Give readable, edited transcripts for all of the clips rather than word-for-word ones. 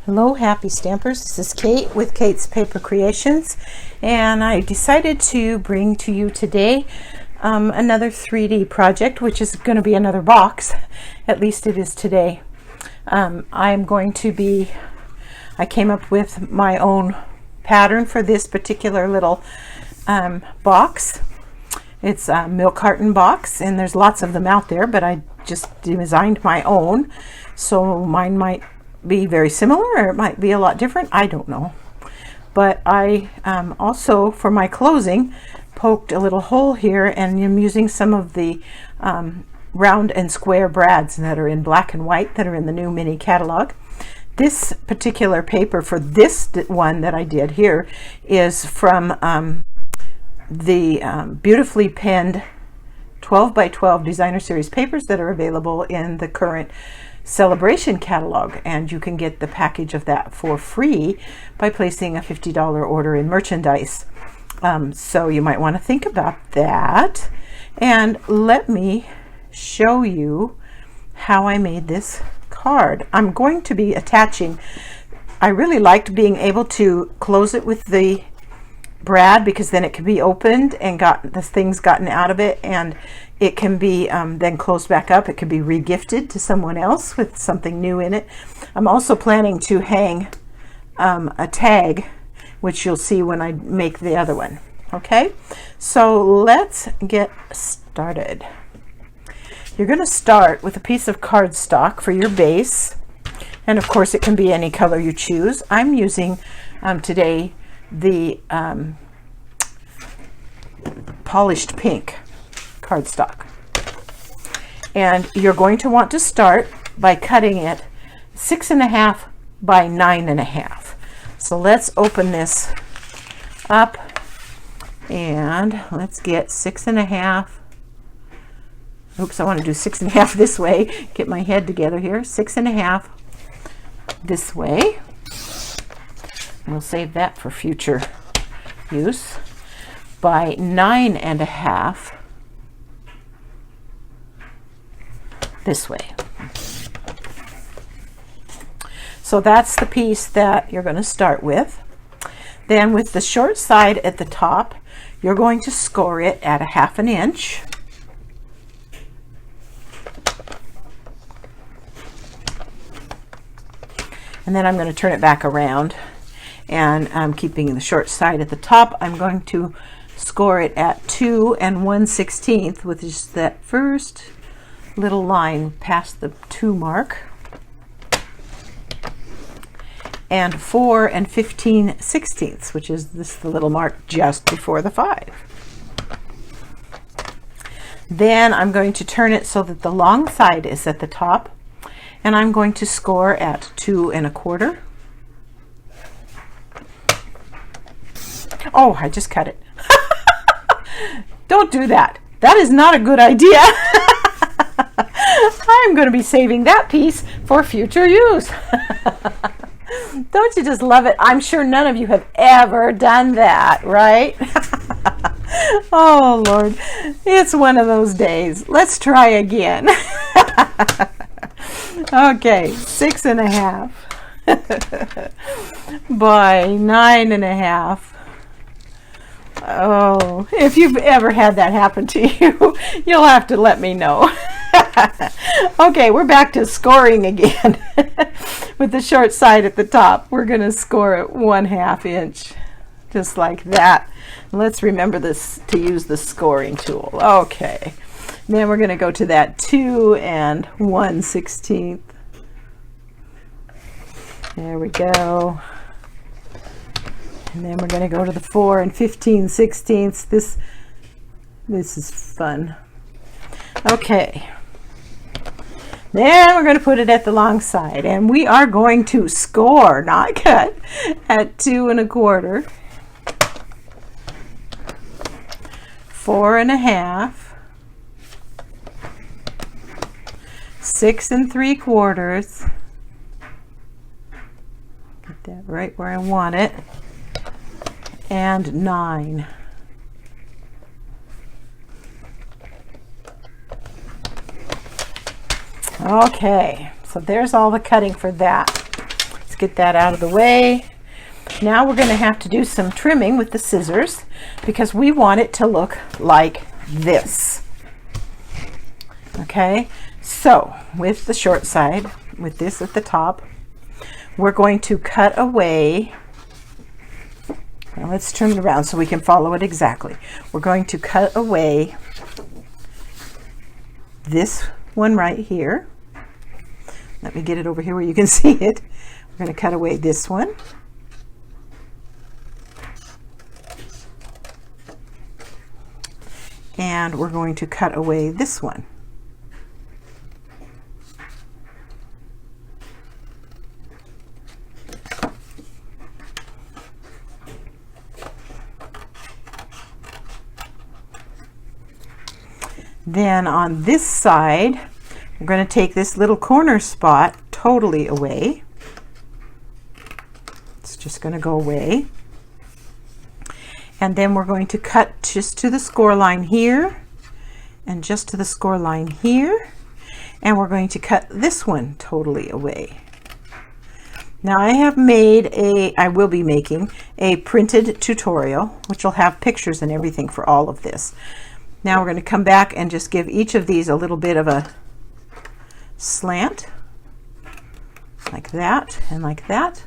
Hello, happy stampers. This is Kate with Kate's Paper Creations, and I decided to bring to you today another 3D project, which is going to be another box. At least it is today. I came up with my own pattern for this particular little box. It's a milk carton box, and there's lots of them out there, but I just designed my own, so mine might be very similar or it might be a lot different. I don't know. But I also, for my closing, poked a little hole here, and I'm using some of the round and square brads that are in black and white that are in the new mini catalog. This particular paper for this one that I did here is from the beautifully penned 12 by 12 designer series papers that are available in the current celebration catalog, and you can get the package of that for free by placing a $50 order in merchandise. So you might want to think about that, and let me show you how I made this card. I'm going to be attaching, I really liked being able to close it with the brad because then it can be opened and got the things gotten out of it, and it can be then closed back up. It can be regifted to someone else with something new in it. I'm also planning to hang a tag, which you'll see when I make the other one. Okay, so let's get started. You're going to start with a piece of cardstock for your base, and of course it can be any color you choose. I'm using today the polished pink cardstock, and you're going to want to start by cutting it 6.5 by 9.5. So let's open this up and let's get 6.5. Oops, I want to do 6.5 this way. Get my head together here. 6.5 this way. We'll save that for future use. By 9.5 this way. So that's the piece that you're going to start with. Then with the short side at the top, you're going to score it at 1/2 inch. And then I'm going to turn it back around, and I'm keeping the short side at the top. I'm going to score it at 2 1/16, which is that first little line past the 2 mark, and 4 15/16, which is the little mark just before the 5. Then I'm going to turn it so that the long side is at the top, and I'm going to score at 2 1/4. Oh, I just cut it. Don't do that. That is not a good idea. I'm going to be saving that piece for future use. Don't you just love it? I'm sure none of you have ever done that, right? Oh, Lord. It's one of those days. Let's try again. Okay, 6.5 by 9.5. Oh, if you've ever had that happen to you, you'll have to let me know. Okay, we're back to scoring again. With the short side at the top, we're going to score at 1/2 inch, just like that. Let's remember this, to use the scoring tool. Okay, then we're going to go to that 2 1/16. There we go. And then we're going to go to the 4 15/16. This is fun. Okay. Then we're going to put it at the long side, and we are going to score, not cut, at 2 1/4, 4 1/2, 6 3/4. Get that right where I want it. And 9. Okay, so there's all the cutting for that. Let's get that out of the way. Now we're going to have to do some trimming with the scissors because we want it to look like this. Okay, so with the short side, with this at the top, we're going to cut away. Now let's turn it around so we can follow it exactly. We're going to cut away this one right here. Let me get it over here where you can see it. We're going to cut away this one. And we're going to cut away this one. Then on this side, we're going to take this little corner spot totally away. It's just going to go away. And then we're going to cut just to the score line here and just to the score line here. And we're going to cut this one totally away. Now I will be making a printed tutorial, which will have pictures and everything for all of this. Now we're going to come back and just give each of these a little bit of a slant, like that and like that.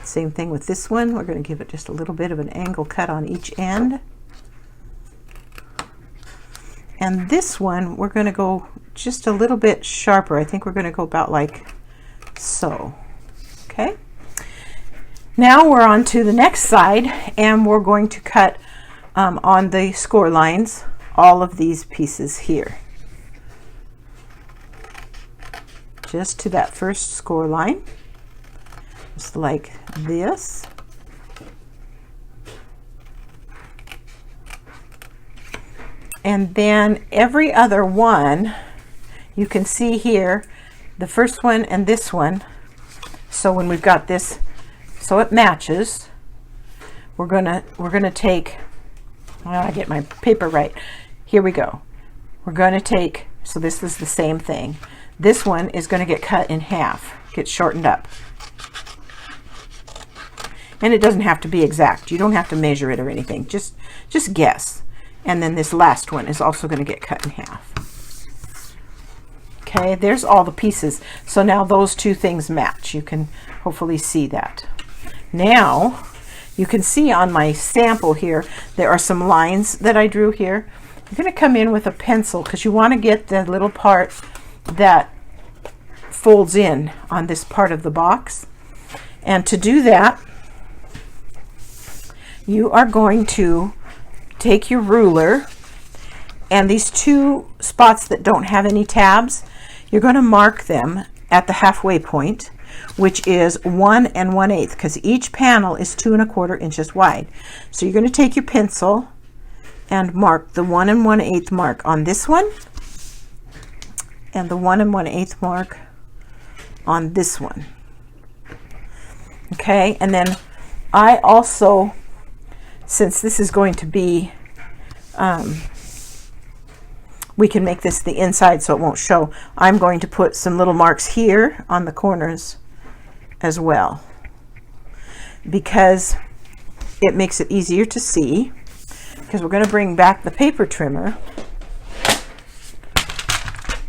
Same thing with this one. We're going to give it just a little bit of an angle cut on each end. And this one, we're going to go just a little bit sharper. I think we're going to go about like so. Okay. Now we're on to the next side, and we're going to cut on the score lines all of these pieces here. Just to that first score line. Just like this. And then every other one, you can see here, the first one and this one. So when we've got this, so it matches, we're gonna take, I get my paper right. Here we go. We're going to take, so this is the same thing. This one is going to get cut in half, get shortened up. And it doesn't have to be exact. You don't have to measure it or anything. Just guess. And then this last one is also going to get cut in half. Okay, there's all the pieces. So now those two things match. You can hopefully see that. Now, you can see on my sample here, there are some lines that I drew here. You're going to come in with a pencil because you want to get the little part that folds in on this part of the box. And to do that, you are going to take your ruler, and these two spots that don't have any tabs, you're going to mark them at the halfway point, which is 1 1/8, because each panel is 2 1/4 inches wide. So you're going to take your pencil and mark the 1 1/8 mark on this one, and the 1 1/8 mark on this one. Okay, and then I also, since this is going to be, we can make this the inside so it won't show, I'm going to put some little marks here on the corners as well, because it makes it easier to see. Because we're going to bring back the paper trimmer,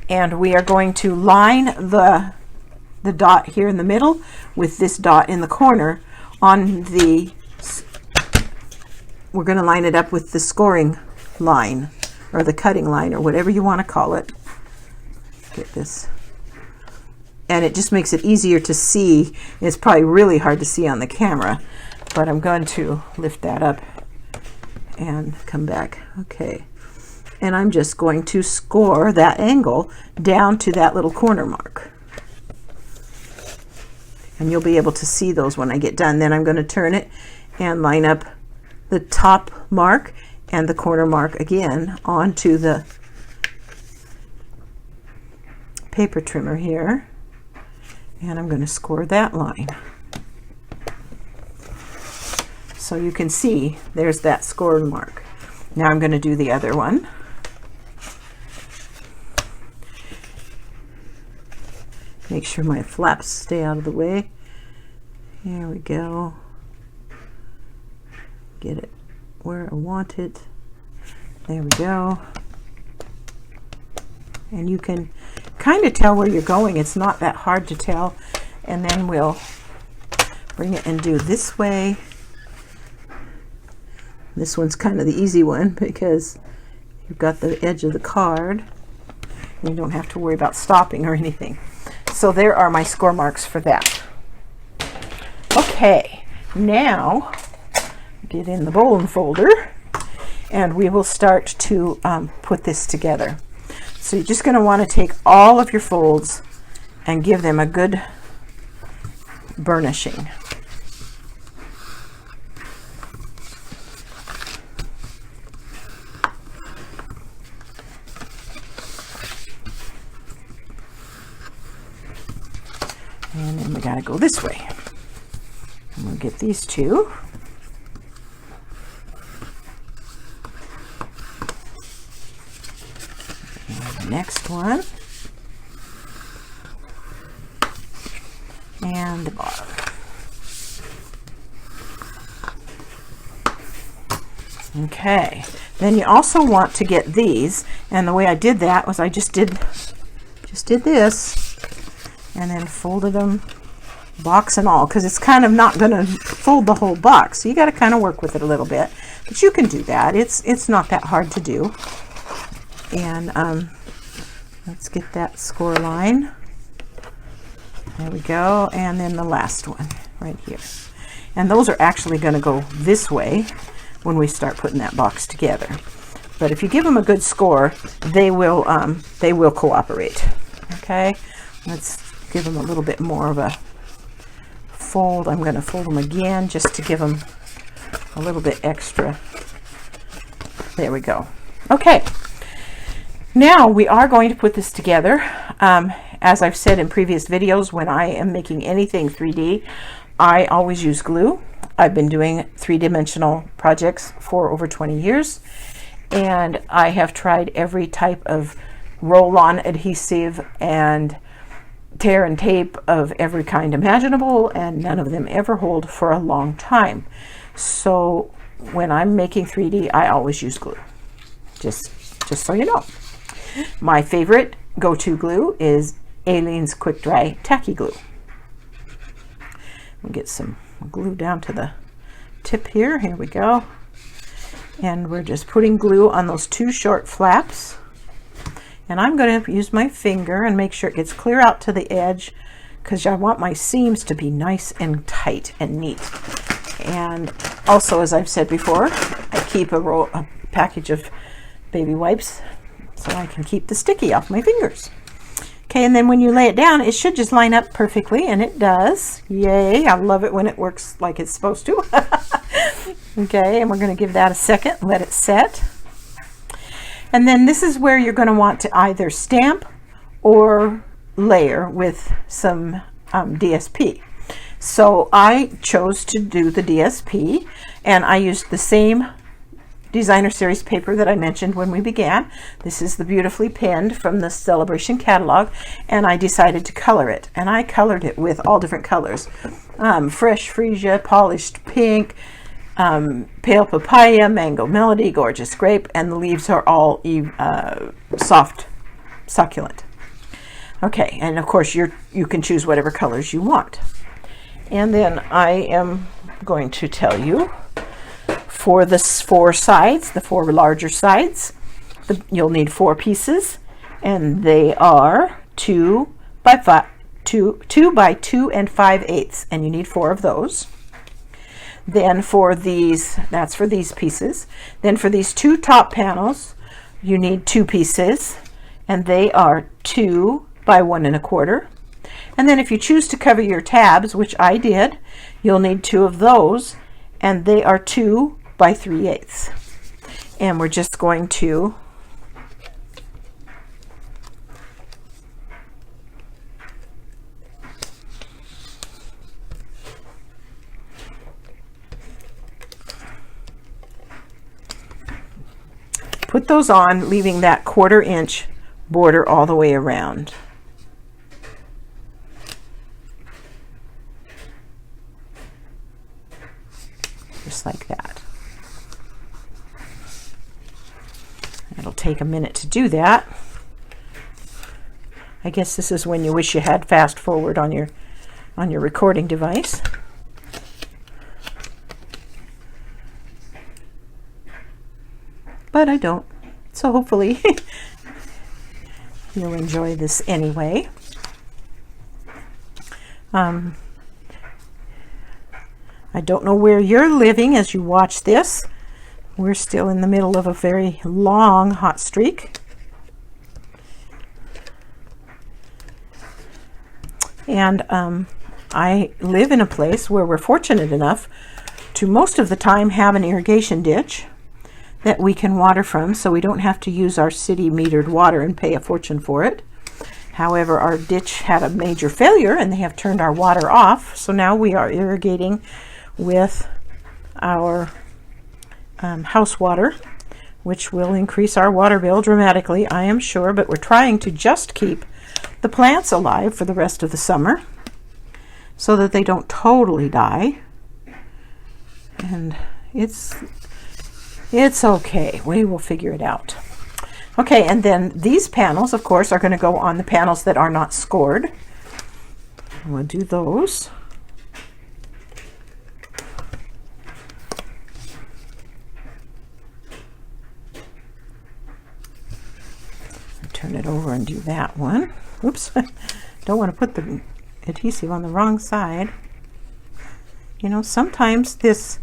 and we are going to line the dot here in the middle with this dot in the corner on the, we're going to line it up with the scoring line or the cutting line or whatever you want to call it. Get this. And it just makes it easier to see. It's probably really hard to see on the camera, but I'm going to lift that up and come back. Okay, and I'm just going to score that angle down to that little corner mark, and you'll be able to see those when I get done. Then I'm going to turn it and line up the top mark and the corner mark again onto the paper trimmer here, and I'm going to score that line. So you can see there's that score mark. Now I'm going to do the other one. Make sure my flaps stay out of the way. There we go. Get it where I want it. There we go. And you can kind of tell where you're going. It's not that hard to tell. And then we'll bring it and do this way. This one's kind of the easy one because you've got the edge of the card. And you don't have to worry about stopping or anything. So there are my score marks for that. Okay, now get in the bone folder and we will start to put this together. So you're just going to want to take all of your folds and give them a good burnishing. And then we got to go this way. And we'll get these two. And the next one. And the bottom. Okay. Then you also want to get these, and the way I did that was I just did this. And then folded them, box and all, because it's kind of not going to fold the whole box. So you got to kind of work with it a little bit, but you can do that. It's not that hard to do. And let's get that score line. There we go. And then the last one right here. And those are actually going to go this way when we start putting that box together. But if you give them a good score, they will cooperate. Okay, let's give them a little bit more of a fold. I'm going to fold them again just to give them a little bit extra. There we go. Okay, now we are going to put this together. As I've said in previous videos, when I am making anything 3D, I always use glue. I've been doing three-dimensional projects for over 20 years, and I have tried every type of roll-on adhesive and tear and tape of every kind imaginable, and none of them ever hold for a long time. So when I'm making 3D, I always use glue. Just so you know. My favorite go-to glue is Aleene's Quick Dry Tacky Glue. We'll get some glue down to the tip here. Here we go. And we're just putting glue on those two short flaps. And I'm going to use my finger and make sure it gets clear out to the edge, because I want my seams to be nice and tight and neat. And also, as I've said before, I keep a package of baby wipes so I can keep the sticky off my fingers. Okay, and then when you lay it down, it should just line up perfectly, and it does. Yay, I love it when it works like it's supposed to. Okay, and we're going to give that a second, let it set. And then this is where you're going to want to either stamp or layer with some DSP. So I chose to do the DSP, and I used the same designer series paper that I mentioned when we began. This is the beautifully pinned from the Celebration catalog, and I decided to color it. And I colored it with all different colors. Fresh Freesia, Polished Pink, Pale Papaya, Mango Melody, Gorgeous Grape, and the leaves are all soft succulent. Okay, and of course you can choose whatever colors you want. And then I am going to tell you for the four sides, the four larger sides, you'll need 4 pieces, and they are 2 by 2 5/8, and you need 4 of those. Then for these, that's for these pieces. Then for these 2 top panels, you need 2 pieces, and they are 2 by 1 1/4. And then if you choose to cover your tabs, which I did, you'll need 2 of those, and they are 2 by 3/8. And we're just going to put those on, leaving that 1/4 inch border all the way around. just like that. It'll take a minute to do that. I guess this is when you wish you had fast forward on your recording device. But I don't. So hopefully you'll enjoy this anyway. I don't know where you're living as you watch this. We're still in the middle of a very long hot streak. And I live in a place where we're fortunate enough to most of the time have an irrigation ditch that we can water from, so we don't have to use our city metered water and pay a fortune for it. However, our ditch had a major failure and they have turned our water off, so now we are irrigating with our house water, which will increase our water bill dramatically, I am sure, but we're trying to just keep the plants alive for the rest of the summer so that they don't totally die. And it's okay. We will figure it out. Okay, and then these panels, of course, are going to go on the panels that are not scored. We'll do those. Turn it over and do that one. Oops, don't want to put the adhesive on the wrong side. You know, sometimes this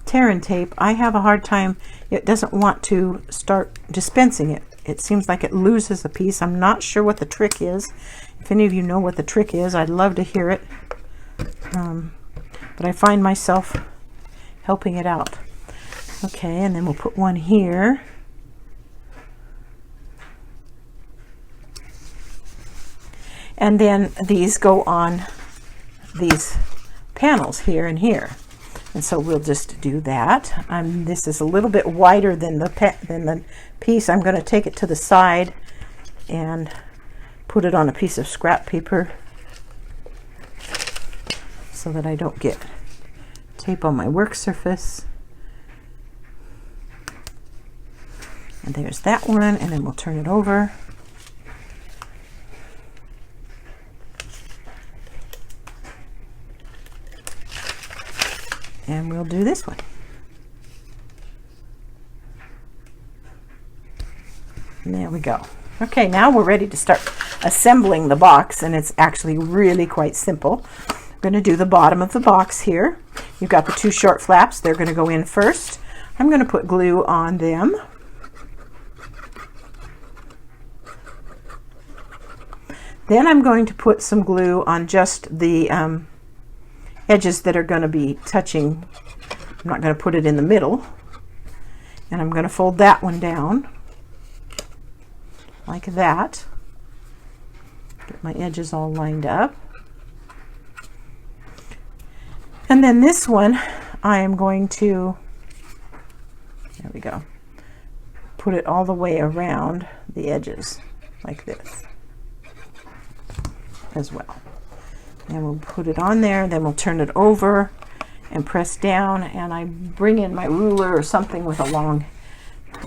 tear and tape, I have a hard time, it doesn't want to start dispensing it. It seems like it loses a piece. I'm not sure what the trick is. If any of you know what the trick is, I'd love to hear it. But I find myself helping it out. Okay, and then we'll put one here. And then these go on these panels here and here. And so we'll just do that. This is a little bit wider than the piece. I'm going to take it to the side and put it on a piece of scrap paper so that I don't get tape on my work surface. And there's that one, and then we'll turn it over. And we'll do this one. And there we go. Okay, now we're ready to start assembling the box, and it's actually really quite simple. I'm going to do the bottom of the box here. You've got the two short flaps. They're going to go in first. I'm going to put glue on them. Then I'm going to put some glue on just the edges that are going to be touching. I'm not going to put it in the middle. And I'm going to fold that one down like that. Get my edges all lined up. And then this one I am going to, there we go, put it all the way around the edges like this as well. And we'll put it on there, then we'll turn it over and press down, and I bring in my ruler or something with a long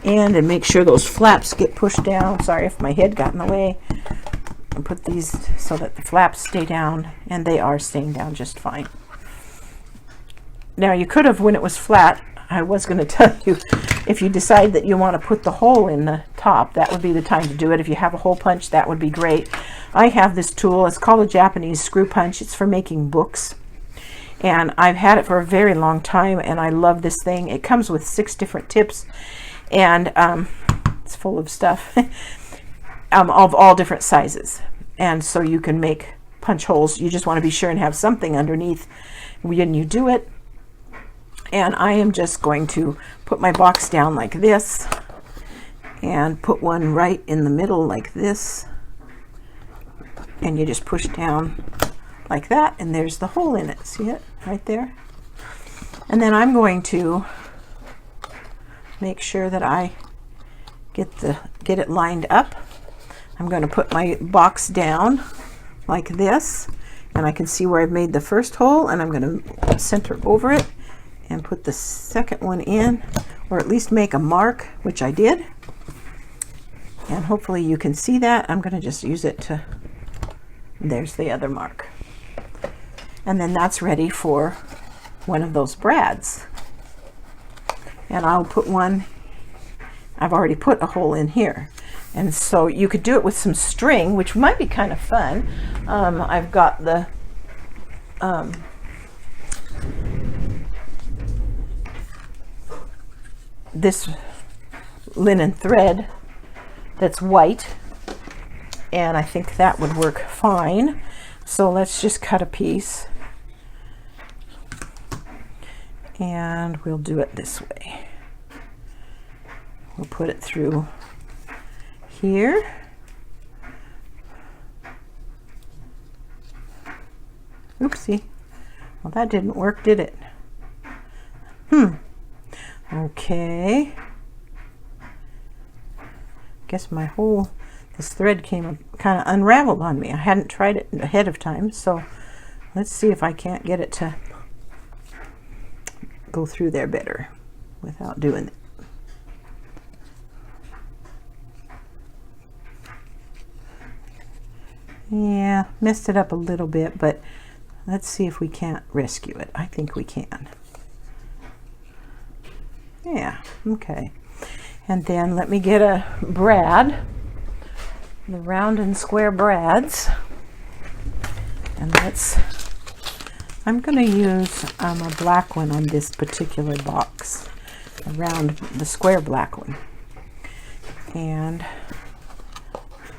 end and make sure those flaps get pushed down. Sorry if my head got in the way. And put these so that the flaps stay down, and they are staying down just fine. Now you could have, when it was flat, I was going to tell you, if you decide that you want to put the hole in the top, that would be the time to do it. If you have a hole punch, that would be great. I have this tool. It's called a Japanese screw punch. It's for making books. And I've had it for a very long time, and I love this thing. It comes with 6 different tips, and it's full of stuff of all different sizes. And so you can make punch holes. You just want to be sure and have something underneath when you do it. And I am just going to put my box down like this and put one right in the middle like this, and you just push down like that, and there's the hole in it. See it right there? And then I'm going to make sure that I get it lined up. I'm going to put my box down like this, and I can see where I've made the first hole, and I'm going to center over it and put the second one in, or at least make a mark, which I did. And hopefully you can see that. I'm going to just use it to, there's the other mark. And then that's ready for one of those brads. And I'll put one, I've already put a hole in here. And so you could do it with some string, which might be kind of fun. I've got the this linen thread that's white, and I think that would work fine. So let's just cut a piece, and we'll do it this way. We'll put it through here. Oopsie. Well, that didn't work, did it? Okay. Guess my whole, this thread came kind of unraveled on me. I hadn't tried it ahead of time, so let's see if I can't get it to go through there better without doing it. Yeah, messed it up a little bit, but let's see if we can't rescue it. I think we can. Yeah, okay. And then let me get a brad, the round and square brads. And I'm going to use a black one on this particular box, the square black one. And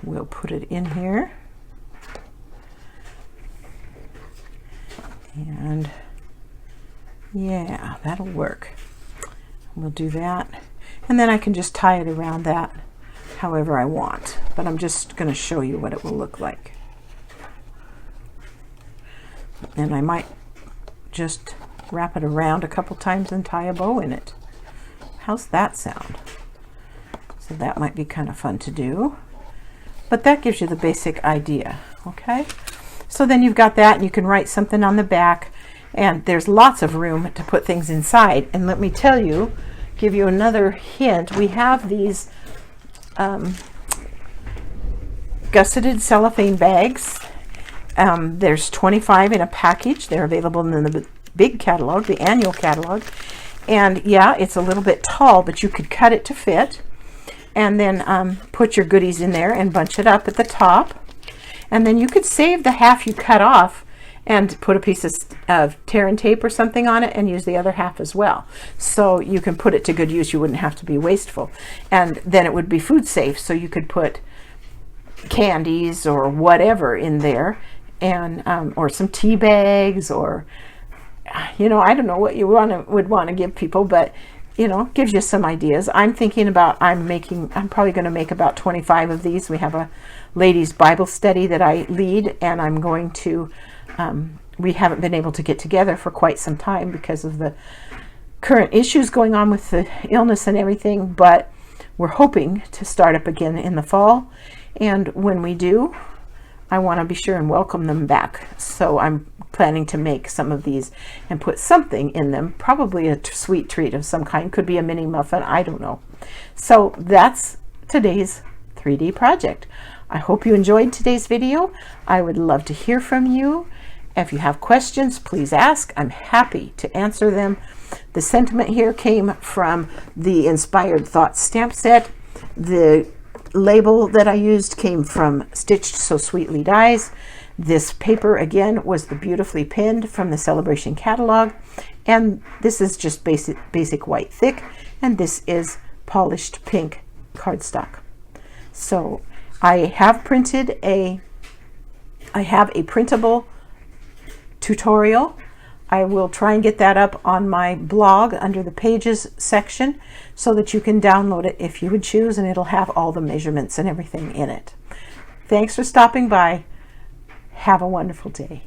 we'll put it in here. And yeah, that'll work. We'll do that. And then I can just tie it around that however I want. But I'm just going to show you what it will look like. And I might just wrap it around a couple times and tie a bow in it. How's that sound? So that might be kind of fun to do. But that gives you the basic idea, okay? So then you've got that, and you can write something on the back, and there's lots of room to put things inside. And let me tell you, give you another hint, we have these gusseted cellophane bags. There's 25 in a package. They're available in the big catalog, the annual catalog. And yeah, it's a little bit tall, but you could cut it to fit, and then put your goodies in there and bunch it up at the top. And then you could save the half you cut off and put a piece of tear and tape or something on it and use the other half as well. So you can put it to good use. You wouldn't have to be wasteful. And then it would be food safe. So you could put candies or whatever in there, and or some tea bags, or, you know, I don't know what you would want to give people, but you know, gives you some ideas. I'm thinking about, I'm probably going to make about 25 of these. We have a ladies' Bible study that I lead, and I'm going to, we haven't been able to get together for quite some time because of the current issues going on with the illness and everything, but we're hoping to start up again in the fall. And when we do, I want to be sure and welcome them back. So I'm planning to make some of these and put something in them, probably a sweet treat of some kind. Could be a mini muffin, I don't know. So that's today's 3D project. I hope you enjoyed today's video. I would love to hear from you. If you have questions, please ask. I'm happy to answer them. The sentiment here came from the Inspired Thoughts stamp set. The label that I used came from Stitched So Sweetly Dies. This paper again was the Beautifully Pinned from the Celebration catalog, and this is just basic white thick, and this is polished pink cardstock. So I have a printable tutorial. I will try and get that up on my blog under the pages section so that you can download it if you would choose, and it'll have all the measurements and everything in it. Thanks for stopping by. Have a wonderful day.